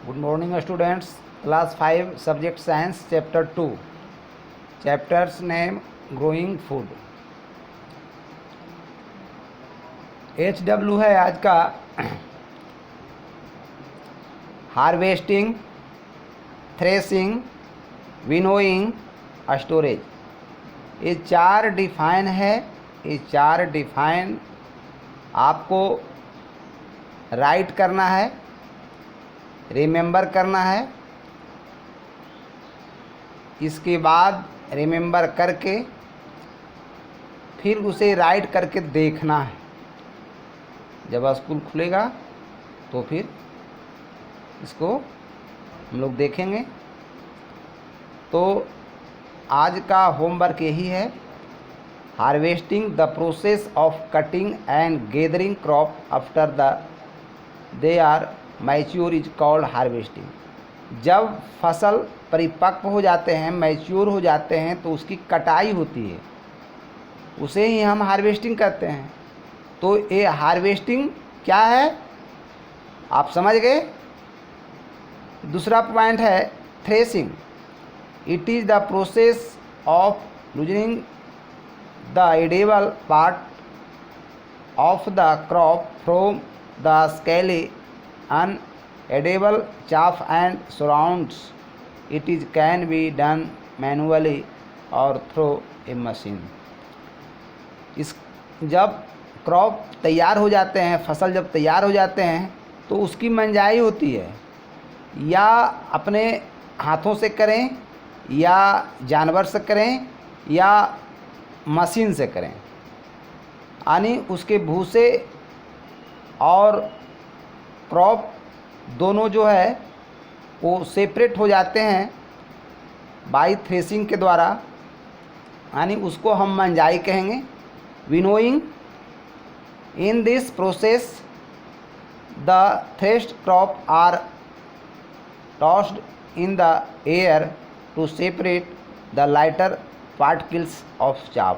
Good morning students, class 5 subject science chapter 2, chapter's name growing food। HW है आज का harvesting, threshing, winnowing, storage. ये चार define है। ये चार डिफाइन आपको राइट करना है, रिमेंबर करना है। इसके बाद रिमेंबर करके फिर उसे राइट करके देखना है। जब स्कूल खुलेगा तो फिर इसको हम लोग देखेंगे। तो आज का होमवर्क यही है, harvesting the process of cutting and gathering crop after they are mature is called harvesting. जब फसल परिपक्व हो जाते हैं, मैच्योर हो जाते हैं, तो उसकी कटाई होती है, उसे ही हम हार्वेस्टिंग कहते हैं। तो ये हार्वेस्टिंग क्या है आप समझ गए। दूसरा पॉइंट है threshing. It is the process of loosening the edible part of the crop from the scaly unedible chaff and surrounds. It is can be done manually or through a machine. इस जब crop तैयार हो जाते हैं, फसल जब तैयार हो जाते हैं, तो उसकी मंजाई होती है, या अपने हाथों से करें, या जानवर से करें, या मशीन से करें। यानी उसके भूसे और क्रॉप दोनों जो है वो सेपरेट हो जाते हैं बाई थ्रेसिंग के द्वारा, यानी उसको हम मंजाई कहेंगे। Winnowing, in this process the threshed crop are tossed in the air to separate the lighter particles of chaff.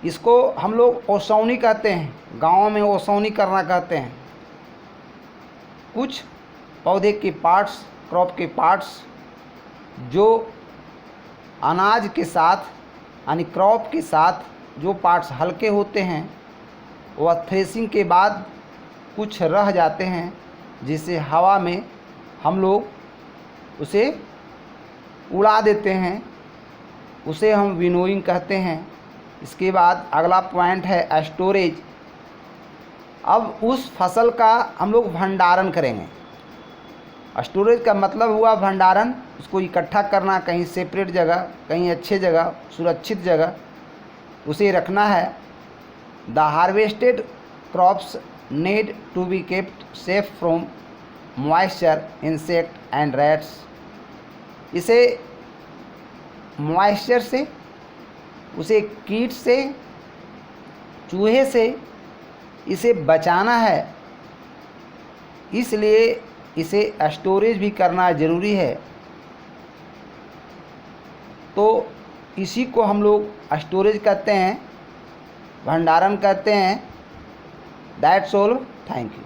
इसको हम लोग ओसौनी कहते हैं, गाँव में ओसौनी करना कहते हैं। कुछ पौधे के पार्ट्स, क्रॉप के पार्ट्स जो अनाज के साथ यानी क्रॉप के साथ जो पार्ट्स हल्के होते हैं, वह थ्रेसिंग के बाद कुछ रह जाते हैं, जिसे हवा में हम लोग उसे उड़ा देते हैं, उसे हम विनोइंग कहते हैं। इसके बाद अगला पॉइंट है स्टोरेज। अब उस फसल का हम लोग भंडारण करेंगे। स्टोरेज का मतलब हुआ भंडारण, उसको इकट्ठा करना, कहीं सेपरेट जगह, कहीं अच्छे जगह, सुरक्षित जगह उसे रखना है। The harvested crops need to be kept safe from moisture, insect and rats. इसे मॉइस्चर से, उसे कीट से, चूहे से इसे बचाना है। इसलिए इसे स्टोरेज भी करना ज़रूरी है। तो इसी को हम लोग स्टोरेज कहते हैं, भंडारण कहते हैं। That's all, thank you.